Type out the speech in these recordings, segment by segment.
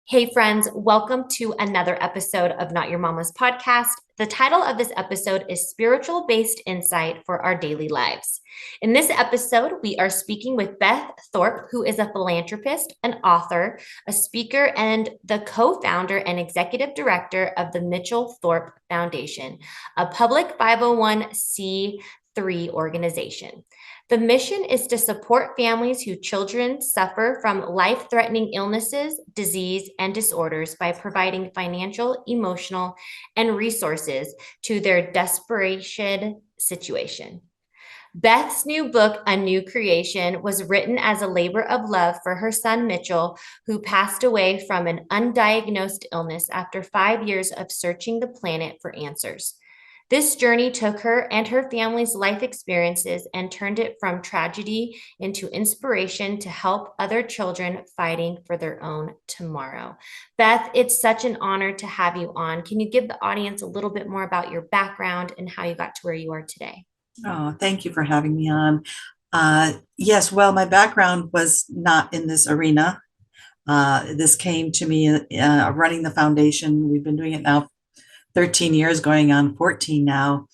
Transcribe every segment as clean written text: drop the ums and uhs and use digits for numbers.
Hey, friends, welcome to another episode of Not Your Mama's podcast. The title of this episode is Spiritual Based Insight for Our Daily Lives. In this episode, we are speaking with Beth Thorp, who is a philanthropist, an author, a speaker, and the co founder and executive director of the Mitchell Thorp Foundation, a public 501c3 organization. The mission is to support families whose children suffer from life-threatening illnesses, disease, and disorders by providing financial, emotional, and resources to their desperation situation. Beth's new book, ANEW Creation, was written as a labor of love for her son Mitchell, who passed away from an undiagnosed illness after 5 years of searching the planet for answers. This journey took her and her family's life experiences and turned it from tragedy into inspiration to help other children fighting for their own tomorrow. Beth, it's such an honor to have you on. Can you give the audience a little bit more about your background and how you got to where you are today? Oh, thank you for having me on. Yes, well, my background was not in this arena. This came to me running the foundation. We've been doing it now 13 years, going on 14 now.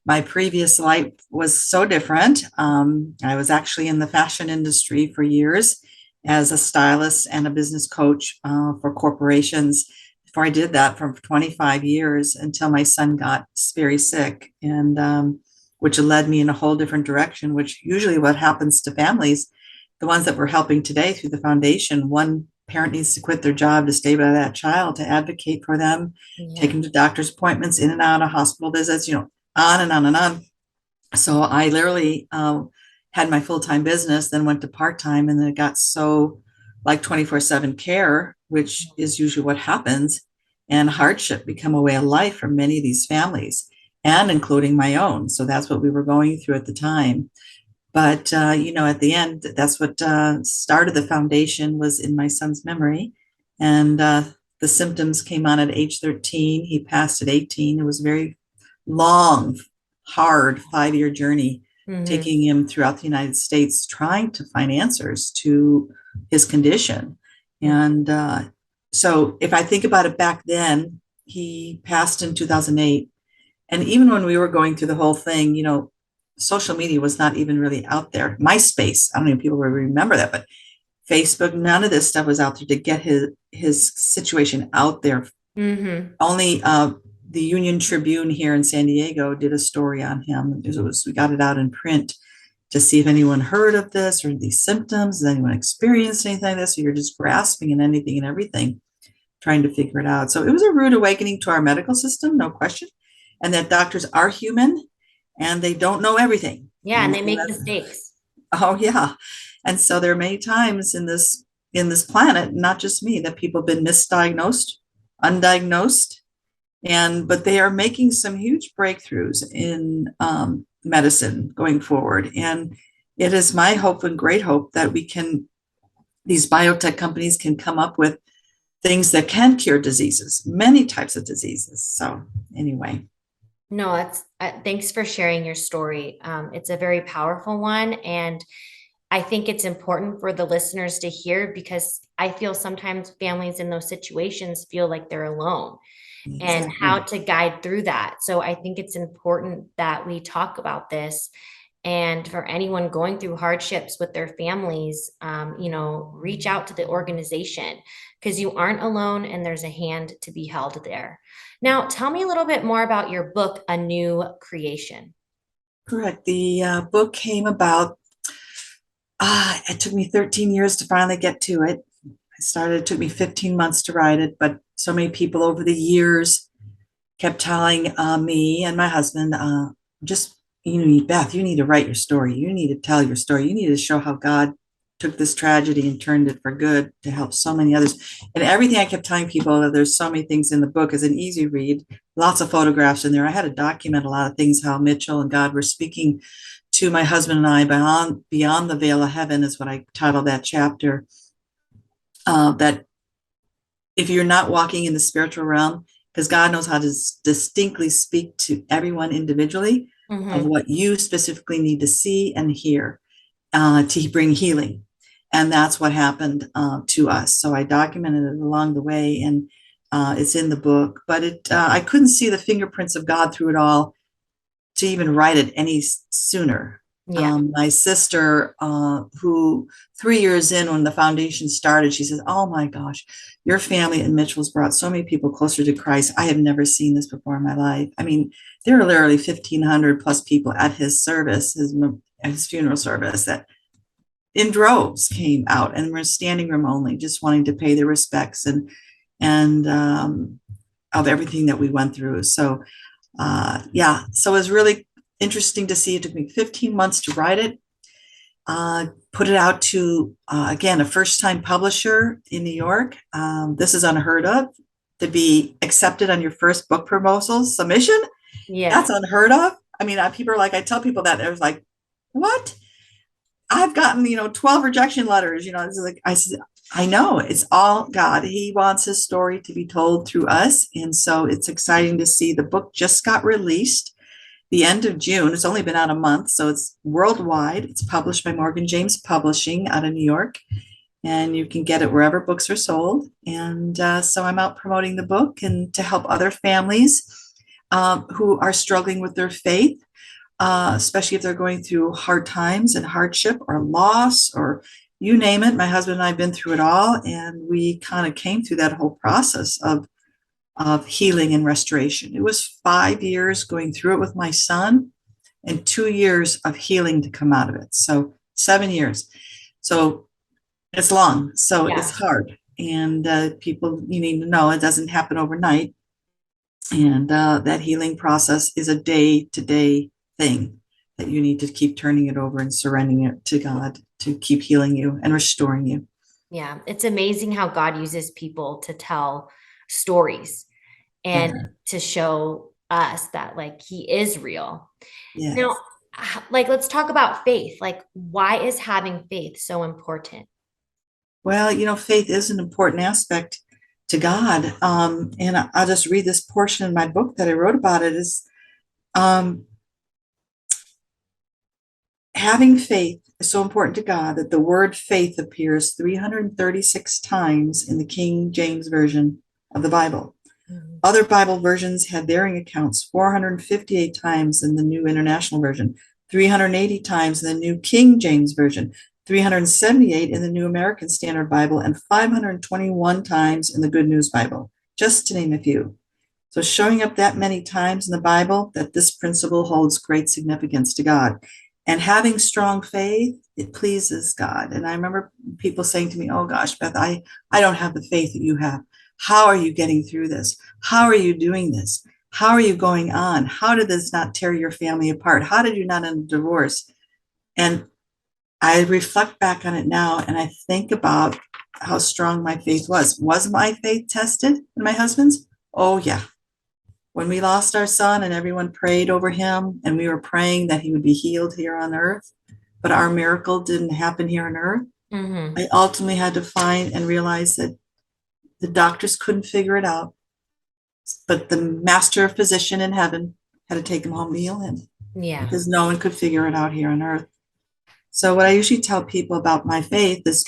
My previous life was so different. I was actually in the fashion industry for years as a stylist and a business coach for corporations. Before I did that for 25 years until my son got very sick, and which led me in a whole different direction, which usually what happens to families, the ones that we're helping today through the foundation, one parent needs to quit their job to stay by that child, to advocate for them, take them to doctor's appointments, in and out of hospital visits, on and on and on. So I literally had my full-time business, then went to part-time, and then it got so like 24/7 care, which is usually what happens, and hardship become a way of life for many of these families, and including my own. So that's what we were going through at the time. But at the end, that's what started the foundation, was in my son's memory. And the symptoms came on at age 13. He passed at 18. It was a very long, hard 5-year journey, taking him throughout the United States, trying to find answers to his condition. And so if I think about it back then, he passed in 2008. And even when we were going through the whole thing, social media was not even really out there. MySpace, I don't know if people will remember that, but Facebook, none of this stuff was out there to get his situation out there. Only the Union Tribune here in San Diego did a story on him. We got it out in print to see if anyone heard of this or these symptoms. Has anyone experienced anything like this? So you're just grasping at anything and everything, trying to figure it out. So it was a rude awakening to our medical system, no question. And that doctors are human and they don't know everything. Yeah, and they make mistakes. Oh, yeah. And so there are many times in this planet, not just me, that people have been misdiagnosed, undiagnosed, but they are making some huge breakthroughs in medicine going forward. And it is my hope and great hope that these biotech companies can come up with things that can cure diseases, many types of diseases. So anyway. No, thanks for sharing your story. It's a very powerful one. And I think it's important for the listeners to hear, because I feel sometimes families in those situations feel like they're alone. Exactly. And how to guide through that. So I think it's important that we talk about this. And for anyone going through hardships with their families, reach out to the organization, because you aren't alone and there's a hand to be held there. Now, tell me a little bit more about your book, ANEW Creation. Correct. The book came about, it took me 13 years to finally get to it. It took me 15 months to write it, but so many people over the years kept telling me and my husband, Beth, you need to write your story. You need to tell your story. You need to show how God took this tragedy and turned it for good to help so many others. And everything I kept telling people, that there's so many things in the book, is an easy read, lots of photographs in there. I had to document a lot of things, how Mitchell and God were speaking to my husband and I beyond the veil of heaven, is what I titled that chapter. That if you're not walking in the spiritual realm, because God knows how to distinctly speak to everyone individually, of what you specifically need to see and hear to bring healing. And that's what happened to us. So I documented it along the way, and it's in the book. But I couldn't see the fingerprints of God through it all to even write it any sooner. Yeah. My sister, who 3 years in when the foundation started, she says, "Oh my gosh, your family and Mitchell's brought so many people closer to Christ. I have never seen this before in my life." I mean, there were literally 1,500 plus people at his service, his funeral service, that in droves came out and were standing room only, just wanting to pay their respects and of everything that we went through. So yeah, so it was really interesting to see. It took me 15 months to write it, put it out to, again, a first time publisher in New York. This is unheard of, to be accepted on your first book proposal submission. Yeah. That's unheard of. I mean, people are like, I tell people that, I was like, what? I've gotten, 12 rejection letters. It's like, I said, I know it's all God. He wants his story to be told through us. And so it's exciting to see. The book just got released the end of June. It's only been out a month, so it's worldwide. It's published by Morgan James Publishing out of New York, and you can get it wherever books are sold. And so I'm out promoting the book and to help other families who are struggling with their faith, especially if they're going through hard times and hardship or loss or you name it. My husband and I have been through it all, and we kind of came through that whole process of healing and restoration. It was 5 years going through it with my son and 2 years of healing to come out of it. So 7 years. So it's long. So it's Yeah. hard. And people, you need to know it doesn't happen overnight. And that healing process is a day to day thing that you need to keep turning it over and surrendering it to God to keep healing you and restoring you. Yeah. It's amazing how God uses people to tell stories and Yeah. to show us that like he is real. Now, Yes. like let's talk about faith. Like why is having faith so important? Well, faith is an important aspect to God. And I'll just read this portion in my book that I wrote about it is um, having faith is so important to God that the word faith appears 336 times in the King James Version of the Bible. Mhm. Other Bible versions had varying accounts, 458 times in the New International Version, 380 times in the New King James Version, 378 in the New American Standard Bible, and 521 times in the Good News Bible, just to name a few. So showing up that many times in the Bible, that this principle holds great significance to God. And having strong faith, it pleases God. And I remember people saying to me, "Oh gosh, Beth, I don't have the faith that you have. How are you getting through this? How are you doing this? How are you going on? How did this not tear your family apart? How did you not end a divorce?" And I reflect back on it now and I think about how strong my faith was. Was my faith tested and my husband's? Oh, yeah. When we lost our son and everyone prayed over him and we were praying that he would be healed here on earth, but our miracle didn't happen here on earth, Mhm. I ultimately had to find and realize that the doctors couldn't figure it out, but the master physician in heaven had to take him home to heal him Yeah. because no one could figure it out here on earth. So, what I usually tell people about my faith is,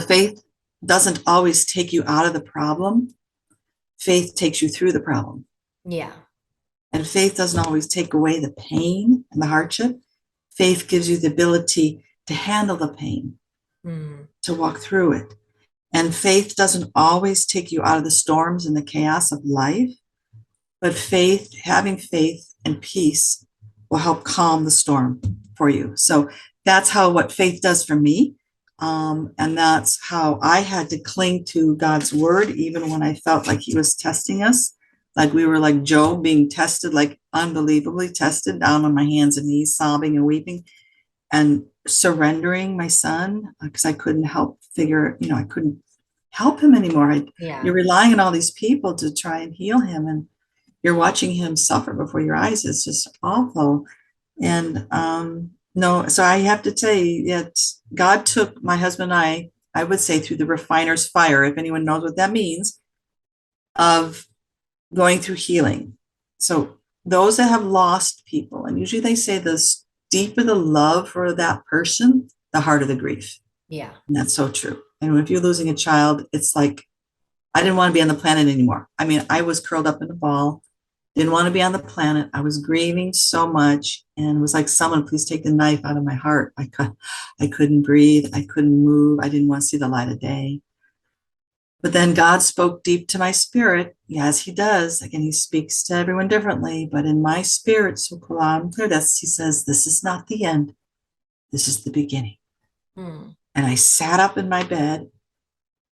faith doesn't always take you out of the problem, faith takes you through the problem. Yeah. And faith doesn't always take away the pain and the hardship. Faith gives you the ability to handle the pain, Mm. to walk through it. And faith doesn't always take you out of the storms and the chaos of life, but having faith and peace will help calm the storm for you. So that's what faith does for me. And that's how I had to cling to God's word, even when I felt like he was testing us. Like we were like Job being tested, like unbelievably tested, down on my hands and knees, sobbing and weeping and surrendering my son because I couldn't I couldn't help him anymore. Yeah. You're relying on all these people to try and heal him, and you're watching him suffer before your eyes. It's just awful. And no, so I have to tell you that God took my husband and I would say, through the refiner's fire, if anyone knows what that means, of going through healing. So those that have lost people, and usually they say this, deeper the love for that person, the harder the grief. Yeah. And that's so true. And if you're losing a child, it's like, I didn't want to be on the planet anymore. I mean, I was curled up in a ball, didn't want to be on the planet. I was grieving so much, and it was like, someone please take the knife out of my heart. I couldn't breathe. I couldn't move. I didn't want to see the light of day. But then God spoke deep to my spirit. Yes, he does. Again, he speaks to everyone differently, but in my spirit, so clear, that's, he says, this is not the end. This is the beginning. Mm. And I sat up in my bed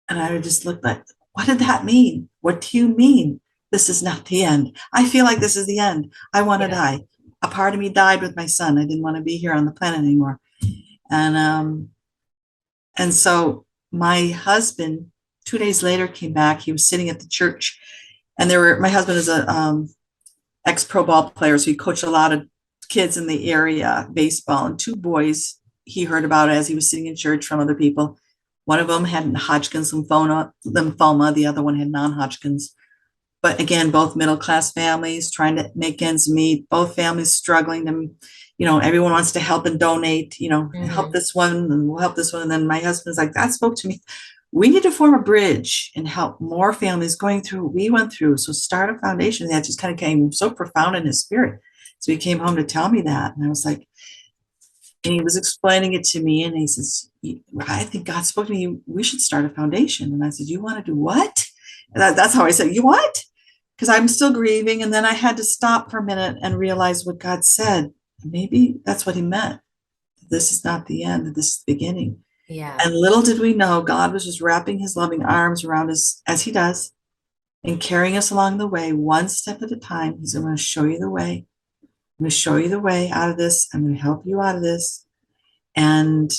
and I just looked like, what did that mean? What do you mean? This is not the end. I feel like this is the end. I want to Yeah. die. A part of me died with my son. I didn't want to be here on the planet anymore. And so my husband 2 days later came back. He was sitting at the church, and my husband is a ex-pro ball player, so he coached a lot of kids in the area, baseball, and two boys he heard about it as he was sitting in church from other people. One of them had Hodgkin's lymphoma, the other one had non-Hodgkin's. But again, both middle-class families trying to make ends meet, both families struggling. And, everyone wants to help and donate, help Hmm. this one and we'll help this one. And then my husband's like, that spoke to me. We need to form a bridge and help more families going through what we went through. So start a foundation. That just kind of came so profound in his spirit. So he came home to tell me that. And I was like, and he was explaining it to me, and he says, I think God spoke to me, we should start a foundation. And I said, you want to do what? That's how I said, you what? Because I'm still grieving. And then I had to stop for a minute and realize what God said. Maybe that's what he meant. This is not the end, this is the beginning. Yeah. And little did we know, God was just wrapping his loving arms around us, as he does, and carrying us along the way, one step at a time. He's going to show you the way. I'm going to show you the way out of this. I'm going to help you out of this. And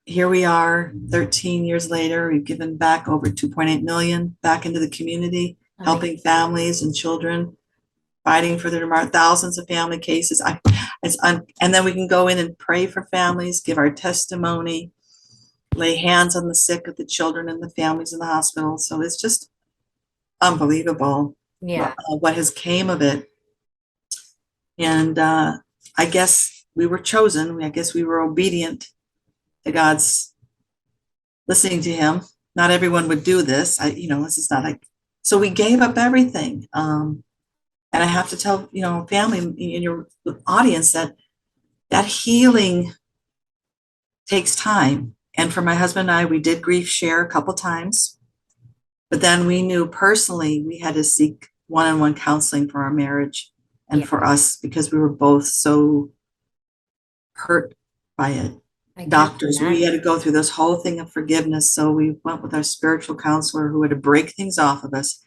here we are 13 years later. We've given back over 2.8 million back into the community, Amazing. helping families and children, fighting for their thousands of family cases. And then we can go in and pray for families, give our testimony, lay hands on the sick of the children and the families in the hospital. So it's just unbelievable Yeah. what has came of it. And I guess we were chosen. I guess we were obedient to God's, listening to him. Not everyone would do this. This is not like, so we gave up everything. And I have to tell, family in your audience that healing takes time. And for my husband and I, we did grief share a couple times, but then we knew personally we had to seek one-on-one counseling for our marriage and Yeah. for us, because we were both so hurt by it. I can Doctors, we had imagine. to go through this whole thing of forgiveness. So we went with our spiritual counselor who had to break things off of us.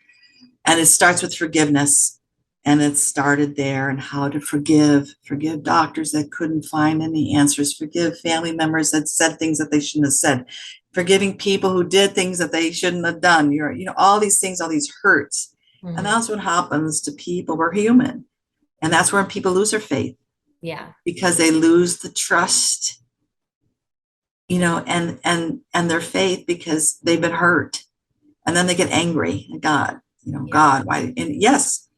And it starts with forgiveness. And it started there, and how to forgive doctors that couldn't find any answers, forgive family members that said things that they shouldn't have said, forgiving people who did things that they shouldn't have done. All these things, all these hurts. And Hmm. that's what happens to people. We're human. And that's where people lose their faith, Yeah. because they lose the trust, and their faith, because they've been hurt. And then they get angry at God, Yeah. God, why? And yes,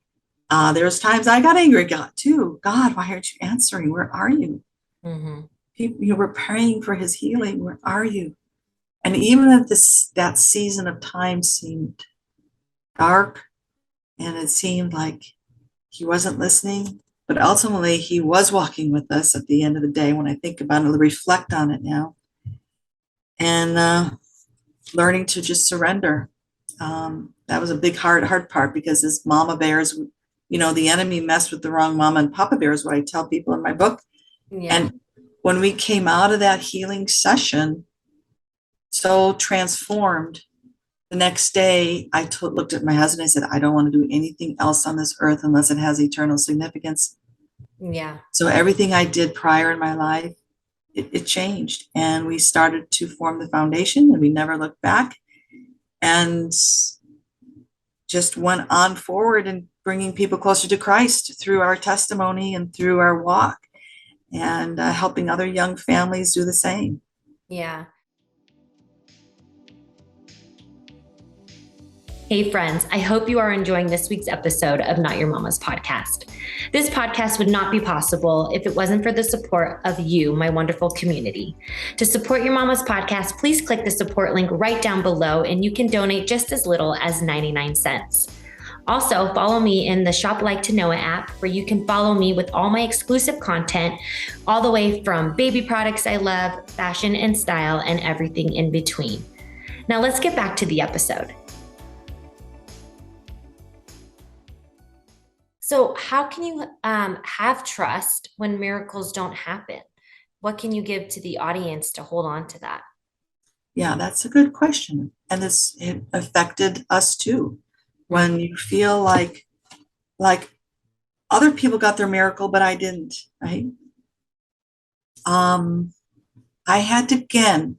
there's times I got angry at God too. God, why aren't you answering? Where are you? Hmm. People, you were praying for his healing. Where are you? And even if that season of time seemed dark, and it seemed like he wasn't listening, but ultimately he was walking with us at the end of the day. When I think about it, reflect on it now, and learning to just surrender. That was a big hard part, because as mama bears, the enemy messed with the wrong mama and papa bear, is what I tell people in my book. Yeah. And when we came out of that healing session, so transformed, the next day I looked at my husband. I said, I don't want to do anything else on this earth unless it has eternal significance. Yeah. So everything I did prior in my life, it changed. And we started to form the foundation, and we never looked back. And just went on forward and bringing people closer to Christ through our testimony and through our walk, and helping other young families do the same. Yeah. Hey, friends, I hope you are enjoying this week's episode of Not Your Mama's Podcast. This podcast would not be possible if it wasn't for the support of you, my wonderful community. To support Your Mama's Podcast, please click the support link right down below, and you can donate just as little as 99 cents. Also, follow me in the Shop Like to Know It app, where you can follow me with all my exclusive content, all the way from baby products I love, fashion and style, and everything in between. Now, let's get back to the episode. So how can you have trust when miracles don't happen? What can you give to the audience to hold on to that? Yeah, that's a good question. And it affected us too. When you feel like other people got their miracle, but I didn't, right? I had to again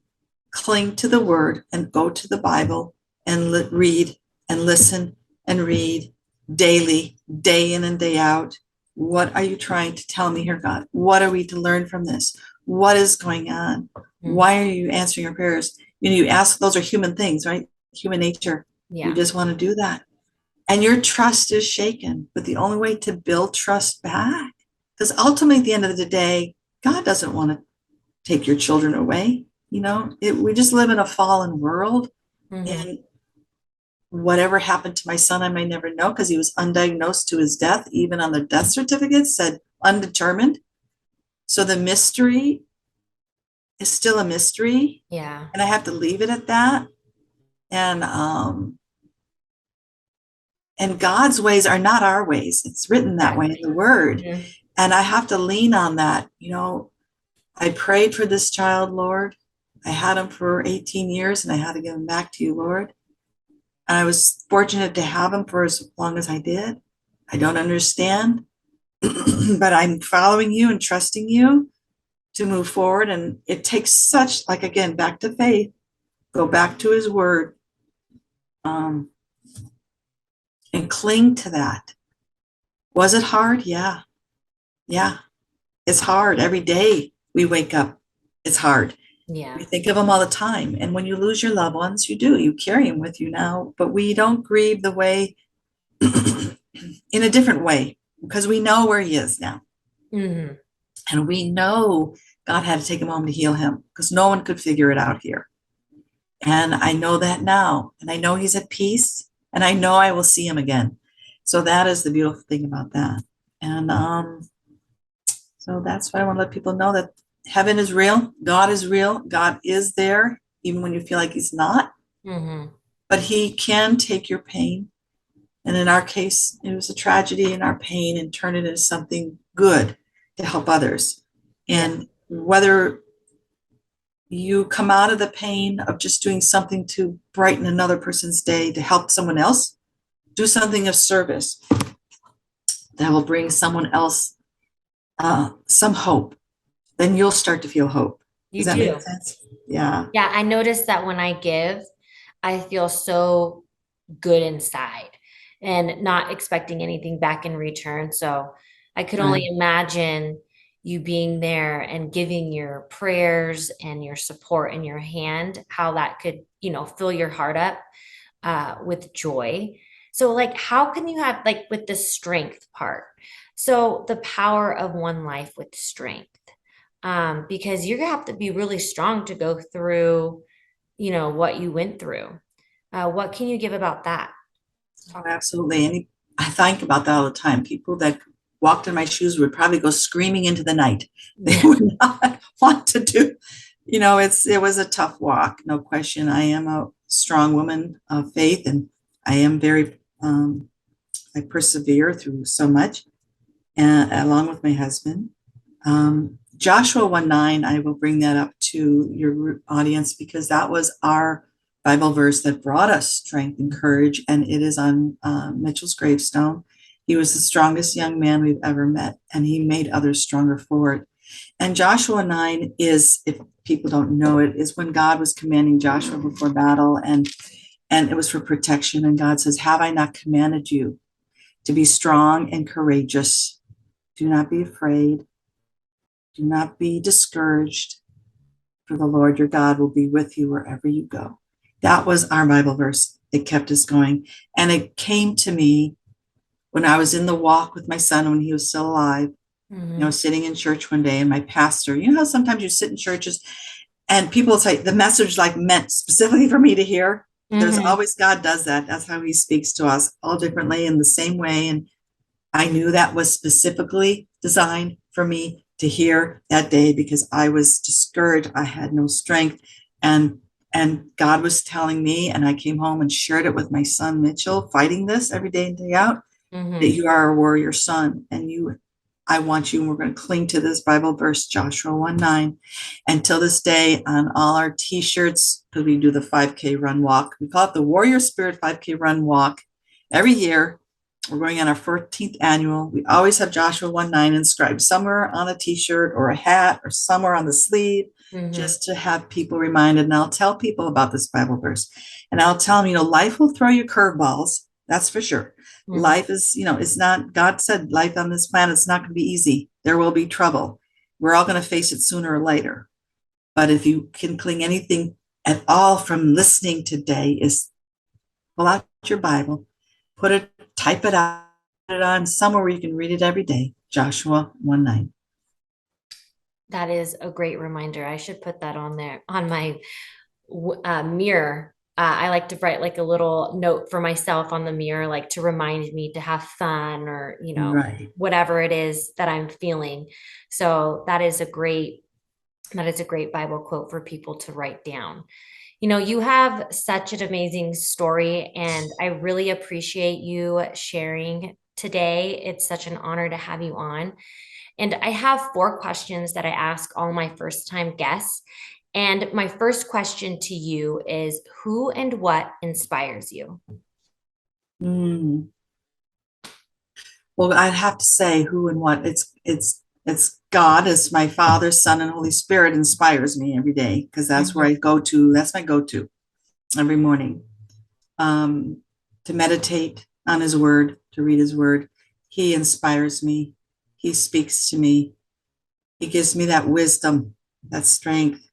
cling to the word and go to the Bible and read and listen and read daily, day in and day out. What are you trying to tell me here, God? What are we to learn from this? What is going on? Why are you answering your prayers? You ask, those are human things, right? Human nature. Yeah. You just want to do that. And your trust is shaken. But the only way to build trust back, because ultimately at the end of the day, God doesn't want to take your children away. We just live in a fallen world. And whatever happened to my son, I may never know, because he was undiagnosed to his death. Even on the death certificate said undetermined. So the mystery is still a mystery. Yeah. And I have to leave it at that. And God's ways are not our ways. It's written that way in the word. And I have to lean on that. I prayed for this child, Lord. I had him for 18 years and I had to give him back to you, Lord. And I was fortunate to have him for as long as I did. I don't understand, but I'm following you and trusting you to move forward. And it takes such, again, back to faith, go back to his word, and cling to that. Was it hard? Yeah. Yeah. It's hard. Every day we wake up, it's hard. Yeah. We think of them all the time. And when you lose your loved ones, you carry them with you now, but we don't grieve the way in a different way, because we know where he is now. And we know God had to take him home to heal him, because no one could figure it out here. And I know that now, and I know he's at peace, and I know I will see him again. So that is the beautiful thing about that. And so that's why I want to let people know that heaven is real. God is real. God is there, even when you feel like he's not. But he can take your pain. And in our case, it was a tragedy in our pain, and turn it into something good to help others. And whether you come out of the pain of just doing something to brighten another person's day, to help someone else, do something of service that will bring someone else some hope, then you'll start to feel hope. Does that make sense? Yeah. Yeah. I noticed that when I give, I feel so good inside and not expecting anything back in return. So I could only imagine you being there and giving your prayers and your support in your hand, how that could, fill your heart up with joy. So how can you have with the strength part? So the power of one life with strength, because you're gonna have to be really strong to go through, what you went through. What can you give about that? Oh, absolutely. And I think about that all the time. People that walked in my shoes would probably go screaming into the night. They would not want to do, it was a tough walk, no question. I am a strong woman of faith, and I am I persevere through so much, and along with my husband. Joshua 1:9, I will bring that up to your audience, because that was our Bible verse that brought us strength and courage, and it is on Mitchell's gravestone. He was the strongest young man we've ever met, and he made others stronger for it. And Joshua 9 is, if people don't know it, is when God was commanding Joshua before battle, and it was for protection. And God says, have I not commanded you to be strong and courageous? Do not be afraid. Do not be discouraged, for the Lord your God will be with you wherever you go. That was our Bible verse. it kept us going. And it came to me when I was in the walk with my son when he was still alive, Mm-hmm. sitting in church one day, and my pastor, how sometimes you sit in churches and people say the message like meant specifically for me to hear. There's Mm-hmm. always, God does that. That's how he speaks to us all differently in the same way. And I knew that was specifically designed for me to hear that day because I was discouraged. I had no strength. And God was telling me, and I came home and shared it with my son Mitchell, fighting this every day and day out, that Mm-hmm. you are a warrior son, and I want you, and we're going to cling to this Bible verse, Joshua 1:9. And till this day, on all our t-shirts, because we do the 5K run walk, we call it the Warrior Spirit 5K run walk every year. We're going on our 14th annual. We always have Joshua 1:9 inscribed somewhere on a t-shirt or a hat or somewhere on the sleeve, Mm-hmm. just to have people reminded. And I'll tell people about this Bible verse. And I'll tell them, life will throw you curveballs. That's for sure. Mm-hmm. Life is, it's not, God said life on this planet is not going to be easy. There will be trouble. We're all going to face it sooner or later. But if you can cling anything at all from listening today, is pull out your Bible, type it out, put it on somewhere where you can read it every day. Joshua 1:9. That is a great reminder. I should put that on there on my mirror. I like to write like a little note for myself on the mirror, like to remind me to have fun or, Right. whatever it is that I'm feeling. So that is a great Bible quote for people to write down. You have such an amazing story, and I really appreciate you sharing today. It's such an honor to have you on. And I have 4 questions that I ask all my first time guests. And my first question to you is, who and what inspires you? Mm. Well, I'd have to say who and what. It's God, as my Father, Son, and Holy Spirit inspires me every day because that's where Mhm. I go to. That's my go-to every morning. Um, to meditate on His Word, to read His Word. He inspires me. He speaks to me. He gives me that wisdom, that strength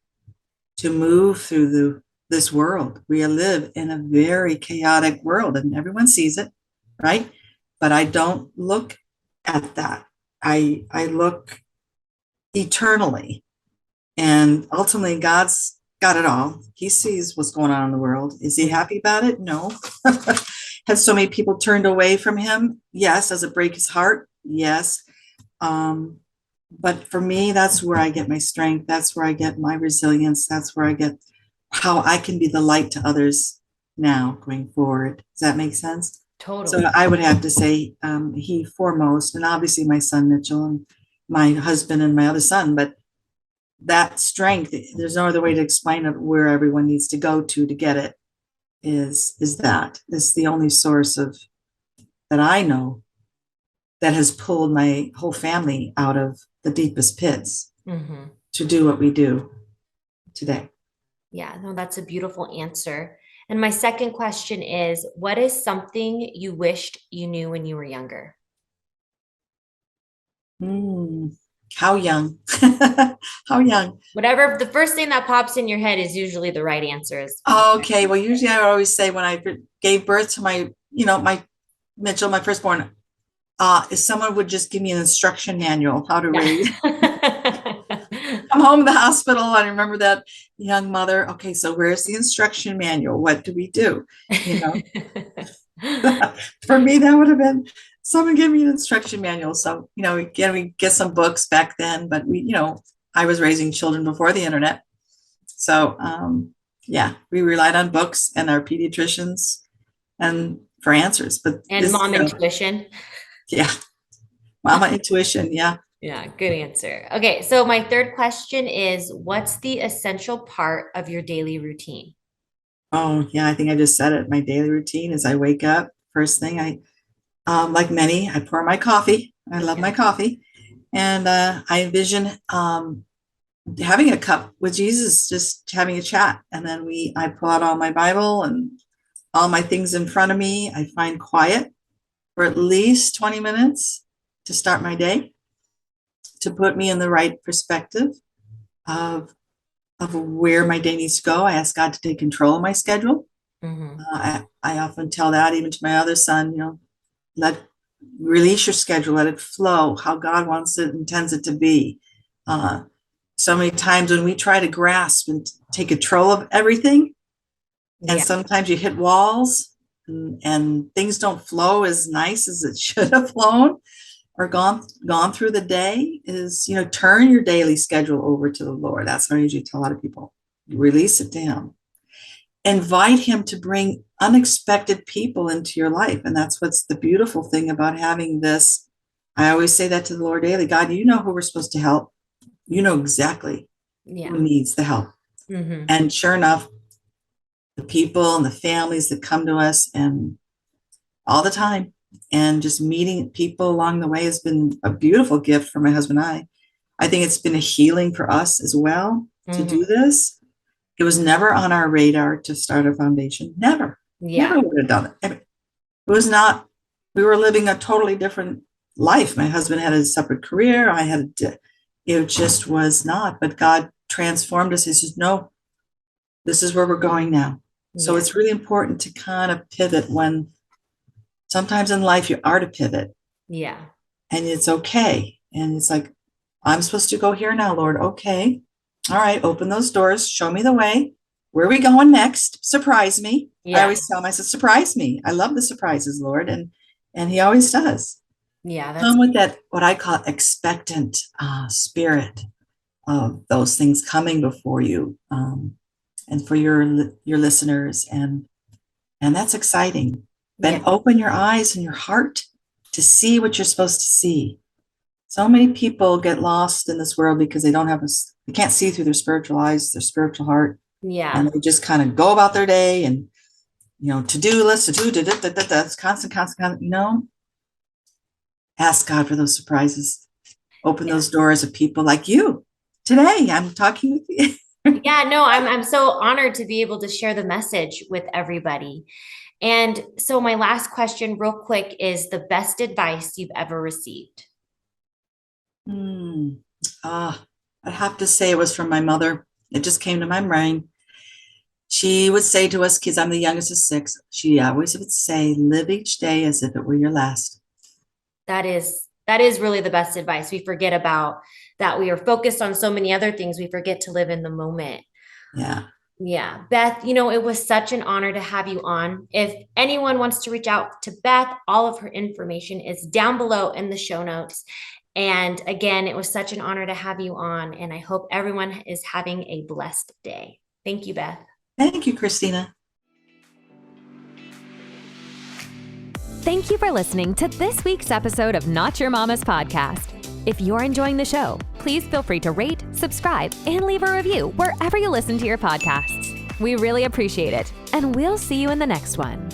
to move through this world. We live in a very chaotic world, and everyone sees it, right? But I don't look at that. I look eternally, and ultimately, God's got it all. He sees what's going on in the world. Is He happy about it? No. Have so many people turned away from Him? Yes. Does it break His heart? Yes. Um, but for me, that's where I get my strength. That's where I get my resilience. That's where I get how I can be the light to others now going forward. Does that make sense? So Totally. I would have to say he foremost, and obviously my son Mitchell and my husband and my other son. But that strength, there's no other way to explain it. Where everyone needs to go to get it is the only source of that I know that has pulled my whole family out of the deepest pits Hmm. to do what we do today. Yeah, no, that's a beautiful answer. And my second question is, what is something you wished you knew when you were younger? Hmm. How young? How young? Whatever the first thing that pops in your head is usually the right answer is fine. Okay. Well, usually I always say when I gave birth to my Mitchell, my firstborn, if someone would just give me an instruction manual how to raise. Yeah. I'm home in the hospital. I remember that young mother. Okay, so where's the instruction manual? What do we do? You know, for me, that would have been someone give me an instruction manual. So, again, we get some books back then, but I was raising children before the internet. So, yeah, we relied on books and our pediatricians and for answers. But And this, mom intuition. yeah, mama intuition. Yeah. Yeah, good answer. Okay, so my third question is, what's the essential part of your daily routine? Oh, yeah, I think I just said it. My daily routine is I wake up, first thing like many, I pour my coffee. I love Yeah. my coffee. And I envision having a cup with Jesus, just having a chat. And then I pull out all my Bible and all my things in front of me. I find quiet for at least 20 minutes to start my day, to put me in the right perspective of, of where my day needs to go. I ask God to take control of my schedule. Mhm. I often tell that even to my other son, let release your schedule, let it flow how God wants it, intends it to be. Uh, so many times when we try to grasp and take control of everything, and Yeah. sometimes you hit walls and things don't flow as nice as it should have flown or gone through the day, is turn your daily schedule over to the Lord. That's what I usually tell a lot of people. Release it to Him. Invite Him to bring unexpected people into your life. And that's what's the beautiful thing about having this. I always say that to the Lord daily. God, you know who we're supposed to help. You know exactly Yeah. who needs the help. Mhm. And sure enough, the people and the families that come to us and all the time, and just meeting people along the way has been a beautiful gift for my husband and I. I think it's been a healing for us as well to Mhm. do this. It was never on our radar to start a foundation. Never, Yeah. never would have done it. It was not, we were living a totally different life. My husband had a separate career. It just was not, but God transformed us. He says, no, this is where we're going now. So Yeah. it's really important to kind of pivot when sometimes in life you are to pivot, Yeah. and it's okay. And it's like, I'm supposed to go here now, Lord. Okay. All right. Open those doors. Show me the way. Where are we going next? Surprise me. I Yeah. always tell myself, surprise me. I love the surprises, Lord. And He always does. Yeah. That's Come with that, what I call expectant spirit of those things coming before you, and for your listeners. And that's exciting. yeah. Then open your eyes and your heart to see what you're supposed to see. So many people get lost in this world because they can't see through their spiritual eyes, their spiritual heart, and Yeah. they just kind of go about their day and to-do list, that's constant. Ask God for those surprises. Open Yeah. those doors of people like you. Today, I'm talking with you. Yeah, no, I'm so honored to be able to share the message with everybody. And so my last question real quick is the best advice you've ever received. Hmm. Ah, I have to say it was from my mother. It just came to my brain. She would say to us kids, I'm the youngest of six. She always would say, live each day as if it were your last. That is really the best advice. We forget about that. We are focused on so many other things. We forget to live in the moment. Yeah. Yeah. Beth, it was such an honor to have you on. If anyone wants to reach out to Beth, all of her information is down below in the show notes. And again, it was such an honor to have you on. And I hope everyone is having a blessed day. Thank you, Beth. Thank you, Christina. Thank you for listening to this week's episode of Not Your Mama's Podcast. If you're enjoying the show, please feel free to rate, subscribe, and leave a review wherever you listen to your podcasts. We really appreciate it, and we'll see you in the next one.